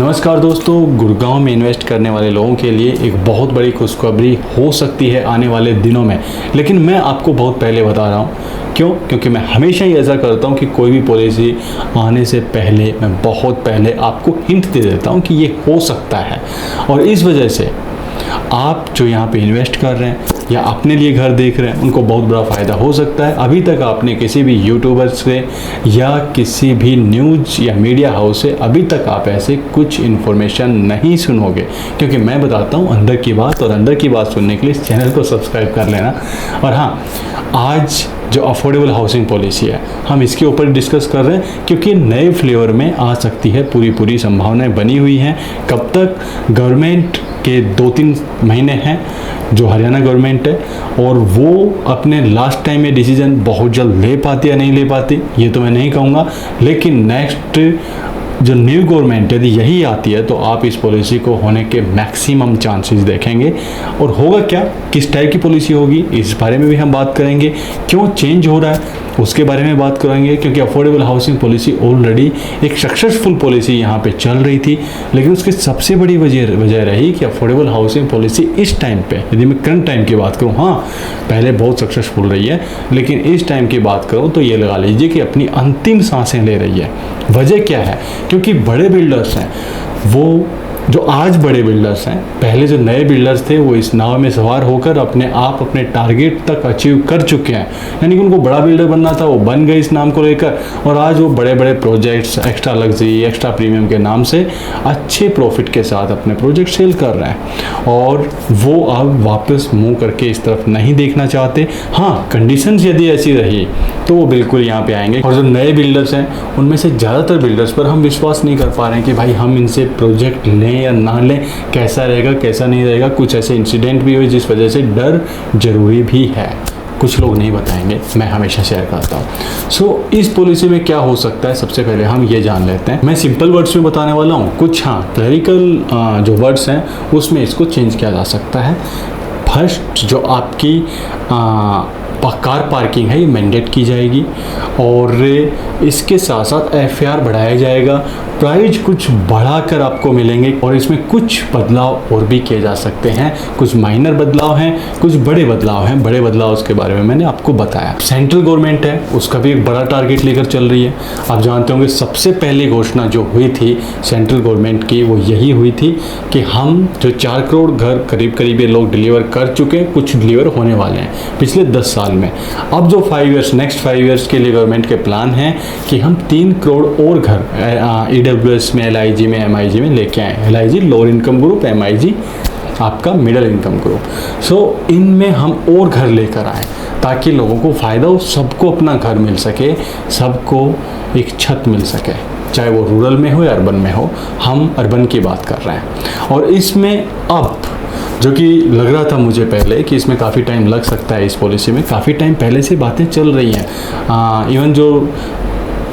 नमस्कार दोस्तों, गुड़गांव में इन्वेस्ट करने वाले लोगों के लिए एक बहुत बड़ी खुशखबरी हो सकती है आने वाले दिनों में। लेकिन मैं आपको बहुत पहले बता रहा हूँ। क्यों? क्योंकि मैं हमेशा ही ऐसा करता हूँ कि कोई भी पॉलिसी आने से पहले मैं बहुत पहले आपको हिंट दे देता हूँ कि ये हो सकता है। और इस वजह से आप जो यहाँ पे इन्वेस्ट कर रहे हैं या अपने लिए घर देख रहे हैं, उनको बहुत बड़ा फ़ायदा हो सकता है। अभी तक आपने किसी भी यूट्यूबर से या किसी भी न्यूज़ या मीडिया हाउस से अभी तक आप ऐसे कुछ इन्फॉर्मेशन नहीं सुनोगे, क्योंकि मैं बताता हूँ अंदर की बात। और अंदर की बात सुनने के लिए इस चैनल को सब्सक्राइब कर लेना। और हाँ, आज जो अफोर्डेबल हाउसिंग पॉलिसी है, हम इसके ऊपर डिस्कस कर रहे हैं, क्योंकि नए फ्लेवर में आ सकती है। पूरी संभावनाएं बनी हुई हैं। कब तक? गवर्नमेंट के 2-3 महीने हैं जो हरियाणा गवर्नमेंट है, और वो अपने लास्ट टाइम में डिसीजन बहुत जल्द ले पाती या नहीं ले पाती ये तो मैं नहीं कहूँगा। लेकिन नेक्स्ट जो न्यू गवर्नमेंट यदि यही आती है तो आप इस पॉलिसी को होने के मैक्सिमम चांसेस देखेंगे। और होगा क्या, किस टाइप की पॉलिसी होगी, इस बारे में भी हम बात करेंगे। क्यों चेंज हो रहा है उसके बारे में बात करेंगे, क्योंकि अफोर्डेबल हाउसिंग पॉलिसी ऑलरेडी एक सक्सेसफुल पॉलिसी यहाँ पे चल रही थी। लेकिन उसकी सबसे बड़ी वजह रही कि अफोर्डेबल हाउसिंग पॉलिसी इस टाइम पे, यदि मैं करंट टाइम की बात करूँ, हाँ पहले बहुत सक्सेसफुल रही है, लेकिन इस टाइम की बात करूँ तो ये लगा लीजिए कि अपनी अंतिम सांसें ले रही है। वजह क्या है? क्योंकि बड़े बिल्डर्स हैं, वो जो आज बड़े बिल्डर्स हैं, पहले जो नए बिल्डर्स थे वो इस नाव में सवार होकर अपने टारगेट तक अचीव कर चुके हैं। यानी कि उनको बड़ा बिल्डर बनना था, वो बन गए इस नाम को लेकर, और आज वो बड़े बड़े projects extra luxury, extra premium के नाम से अच्छे प्रॉफिट के साथ अपने प्रोजेक्ट सेल कर रहे हैं। और वो अब वापस मुँह करके इस तरफ नहीं देखना चाहते। हाँ, कंडीशंस यदि ऐसी रही तो वो बिल्कुल यहाँ पे आएंगे। और जो नए बिल्डर्स हैं उनमें से ज़्यादातर बिल्डर्स पर हम विश्वास नहीं कर पा रहे हैं कि भाई हम इनसे प्रोजेक्ट लें या ना लें, कैसा रहेगा कैसा नहीं रहेगा। कुछ ऐसे इंसिडेंट भी हुए जिस वजह से डर जरूरी भी है। कुछ लोग नहीं बताएंगे, मैं हमेशा शेयर करता हूँ। सो इस पॉलिसी में क्या हो सकता है, सबसे पहले हम ये जान लेते हैं। मैं सिंपल वर्ड्स में बताने वाला हूँ, कुछ हाँ क्लरिकल जो वर्ड्स हैं उसमें इसको चेंज किया जा सकता है। फर्स्ट, जो आपकी कार पार्किंग है ये मैंडेट की जाएगी, और इसके साथ साथ एफआर बढ़ाया जाएगा। प्राइस कुछ बढ़ाकर आपको मिलेंगे, और इसमें कुछ बदलाव और भी किए जा सकते हैं। कुछ माइनर बदलाव हैं, कुछ बड़े बदलाव हैं। बड़े बदलाव उसके बारे में मैंने आपको बताया। सेंट्रल गवर्नमेंट है, उसका भी एक बड़ा टारगेट लेकर चल रही है। आप जानते होंगे सबसे पहली घोषणा जो हुई थी सेंट्रल गवर्नमेंट की वो यही हुई थी कि हम जो 4 करोड़ घर करीब ये लोग डिलीवर कर चुके हैं, कुछ डिलीवर होने वाले हैं पिछले 10 साल में। अब जो 5 ईयर्स, नेक्स्ट 5 ईयर्स के लिए गवर्नमेंट के प्लान है कि हम 3 करोड़ और घर ईडब्ल्यूएस में, एलआईजी में, एमआईजी में लेके आए। LIG lower income group, MIG आपका मिडिल इनकम ग्रुप। सो इनमें हम और घर लेकर आए ताकि लोगों को फ़ायदा हो, सबको अपना घर मिल सके, सबको एक छत मिल सके, चाहे वो रूरल में हो या अर्बन में हो। हम अर्बन की बात कर रहे हैं। और इसमें अब जो कि लग रहा था मुझे पहले कि इसमें काफ़ी टाइम लग सकता है, इस पॉलिसी में काफ़ी टाइम पहले से बातें चल रही हैं। इवन जो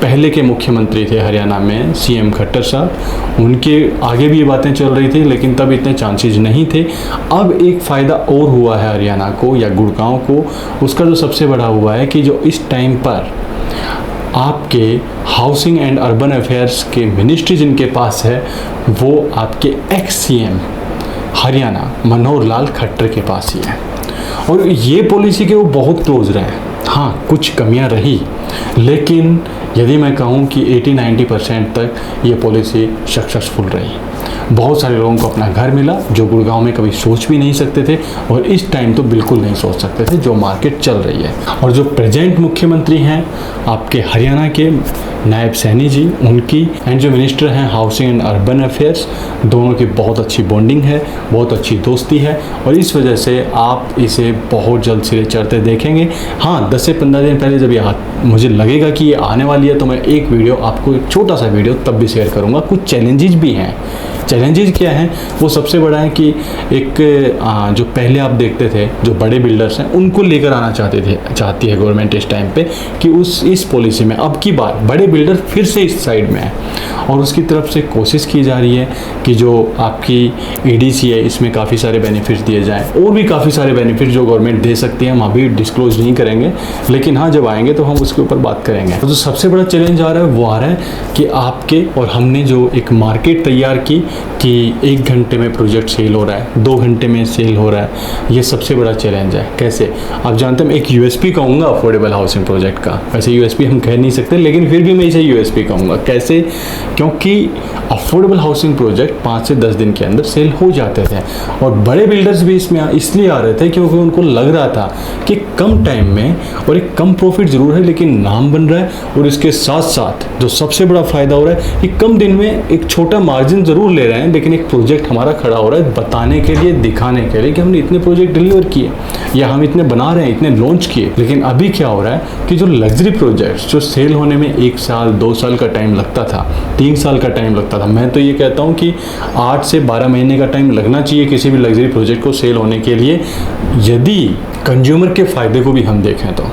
पहले के मुख्यमंत्री थे हरियाणा में, सीएम खट्टर साहब, उनके आगे भी ये बातें चल रही थी, लेकिन तब इतने चांसेस नहीं थे। अब एक फ़ायदा और हुआ है हरियाणा को या गुड़गांव को। उसका जो सबसे बड़ा हुआ है कि जो इस टाइम पर आपके हाउसिंग एंड अर्बन अफेयर्स के मिनिस्ट्री जिनके पास है, वो आपके एक्स सीएम हरियाणा मनोहर लाल खट्टर के पास ही है। और ये पॉलिसी के वो बहुत क्लोज रहे। हाँ, कुछ कमियां रही, लेकिन यदि मैं कहूँ कि 80-90% तक ये पॉलिसी सक्सेसफुल रही। बहुत सारे लोगों को अपना घर मिला जो गुड़गांव में कभी सोच भी नहीं सकते थे, और इस टाइम तो बिल्कुल नहीं सोच सकते थे जो मार्केट चल रही है। और जो प्रेजेंट मुख्यमंत्री हैं आपके हरियाणा के, नायब सैनी जी, उनकी एंड जो मिनिस्टर हैं हाउसिंग एंड अर्बन अफेयर्स, दोनों की बहुत अच्छी बॉन्डिंग है, बहुत अच्छी दोस्ती है, और इस वजह से आप इसे बहुत जल्द सिरे चढ़ते देखेंगे। हाँ, 10 से 15 दिन पहले जब ये मुझे लगेगा कि ये आने वाली है तो मैं एक वीडियो आपको, एक छोटा सा वीडियो तब भी शेयर करूँगा। कुछ चैलेंजेस भी हैं चैलेंजेस क्या हैं, वो सबसे बड़ा है कि एक जो पहले आप देखते थे जो बड़े बिल्डर्स हैं उनको लेकर आना चाहती है गवर्नमेंट इस टाइम पे कि इस पॉलिसी में अब की बार बड़े बिल्डर फिर से इस साइड में है, और उसकी तरफ से कोशिश की जा रही है कि जो आपकी EDC है इसमें काफ़ी सारे बेनिफिट्स दिए जाएँ, और भी काफ़ी सारे बेनिफिट जो गवर्नमेंट दे सकती है, हम अभी डिस्क्लोज नहीं करेंगे, लेकिन हाँ जब आएंगे तो हम उसके ऊपर बात करेंगे। तो जो सबसे बड़ा चैलेंज आ रहा है वो आ रहा है कि आपके और हमने जो एक मार्केट तैयार की कि 1 घंटे में प्रोजेक्ट सेल हो रहा है, 2 घंटे में सेल हो रहा है, ये सबसे बड़ा चैलेंज है। कैसे? आप जानते हैं, एक USP कहूँगा अफोर्डेबल हाउसिंग प्रोजेक्ट का, वैसे USP हम कह नहीं सकते लेकिन फिर भी मैं इसे USP कहूँगा। कैसे? क्योंकि अफोर्डेबल हाउसिंग प्रोजेक्ट 5 से 10 दिन के अंदर सेल हो जाते थे, और बड़े बिल्डर्स भी इसमें इसलिए आ रहे थे क्योंकि उनको लग रहा था कि कम टाइम में और एक कम प्रॉफिट ज़रूर है लेकिन नाम बन रहा है, और इसके साथ साथ जो सबसे बड़ा फ़ायदा हो रहा है कि कम दिन में एक छोटा मार्जिन ज़रूर ले रहे हैं लेकिन एक प्रोजेक्ट हमारा खड़ा हो रहा है बताने के लिए, दिखाने के लिए कि हमने इतने प्रोजेक्ट डिलीवर किए या हम इतने बना रहे हैं, इतने लॉन्च किए। लेकिन अभी क्या हो रहा है कि जो लग्जरी प्रोजेक्ट्स जो सेल होने में 1 साल 2 साल का टाइम लगता था, 3 साल का टाइम लगता था, मैं तो ये कहता हूँ कि 8 से 12 महीने का टाइम लगना चाहिए किसी भी लग्जरी प्रोजेक्ट को सेल होने के लिए, यदि कंज्यूमर के फ़ायदे को भी हम देखें तो।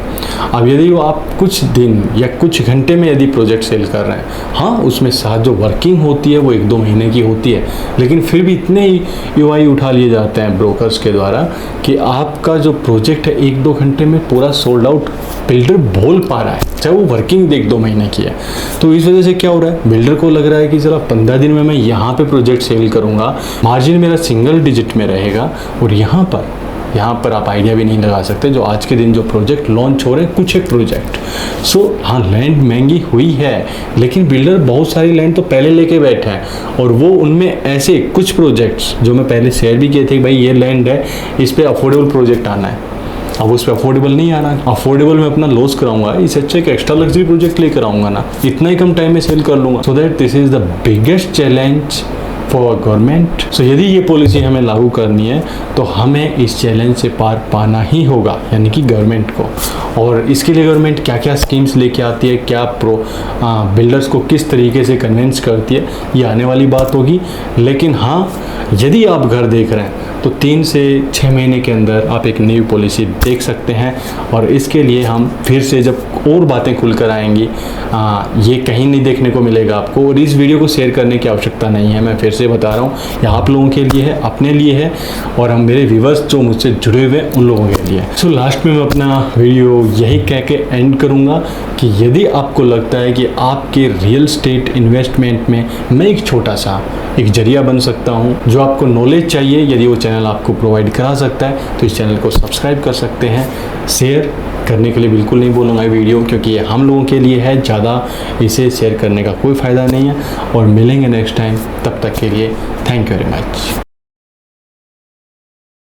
अब यदि वो आप कुछ दिन या कुछ घंटे में यदि प्रोजेक्ट सेल कर रहे हैं, हाँ उसमें साथ जो वर्किंग होती है वो 1-2 महीने की होती है, लेकिन फिर भी इतने ही EOI उठा लिए जाते हैं ब्रोकर्स के द्वारा कि आपका जो प्रोजेक्ट है 1-2 घंटे में पूरा सोल्ड आउट बिल्डर बोल पा रहा है, चाहे वो वर्किंग 1-2 महीने की है। तो इस वजह से क्या हो रहा है, बिल्डर को लग रहा है कि चलो 15 दिन में मैं यहाँ पे प्रोजेक्ट सेल करूँगा, मार्जिन मेरा सिंगल डिजिट में रहेगा, और यहाँ पर आप आइडिया भी नहीं लगा सकते जो आज के दिन जो प्रोजेक्ट लॉन्च हो रहे हैं, कुछ एक प्रोजेक्ट। हाँ लैंड महंगी हुई है लेकिन बिल्डर बहुत सारी लैंड तो पहले लेके बैठे हैं, और वो उनमें ऐसे कुछ प्रोजेक्ट्स जो मैं पहले शेयर भी किए थे, भाई ये लैंड है इस पर अफोर्डेबल प्रोजेक्ट आना है, अब उस पर अफोर्डेबल नहीं आ रहा, अफोर्डेबल में अपना लॉस कराऊंगा, इससे अच्छा एक एक्स्ट्रा लग्जरी प्रोजेक्ट लेकर आऊँगा ना, इतना ही कम टाइम में सेल कर लूँगा। So that this is the biggest challenge for government. So यदि ये पॉलिसी हमें लागू करनी है तो हमें इस चैलेंज से पार पाना ही होगा, यानी कि गवर्नमेंट को। और इसके लिए गवर्नमेंट क्या क्या स्कीम्स लेके आती है, क्या बिल्डर्स को किस तरीके से कन्विंस करती है, ये आने वाली बात होगी। लेकिन हाँ, यदि आप घर देख रहे हैं तो 3 से 6 महीने के अंदर आप एक नई पॉलिसी देख सकते हैं, और इसके लिए हम फिर से जब और बातें खुलकर आएंगी, ये कहीं नहीं देखने को मिलेगा आपको। और इस वीडियो को शेयर करने की आवश्यकता नहीं है, मैं फिर से बता रहा हूँ, ये आप लोगों के लिए है, अपने लिए है, और हम मेरे व्यूवर्स जो मुझसे जुड़े हुए हैं उन लोगों के लिए। सो लास्ट में मैं अपना वीडियो यही कह के एंड करूँगा कि यदि आपको लगता है कि आपके रियल एस्टेट इन्वेस्टमेंट में मैं एक छोटा सा एक जरिया बन सकता हूँ, जो आपको नॉलेज चाहिए, यदि वो चैनल आपको प्रोवाइड करा सकता है तो इस चैनल को सब्सक्राइब कर सकते हैं। शेयर करने के लिए बिल्कुल नहीं बोलूँगा ये वीडियो, क्योंकि ये हम लोगों के लिए है, ज़्यादा इसे शेयर करने का कोई फ़ायदा नहीं है। और मिलेंगे नेक्स्ट टाइम, तब तक के लिए थैंक यू वेरी मच।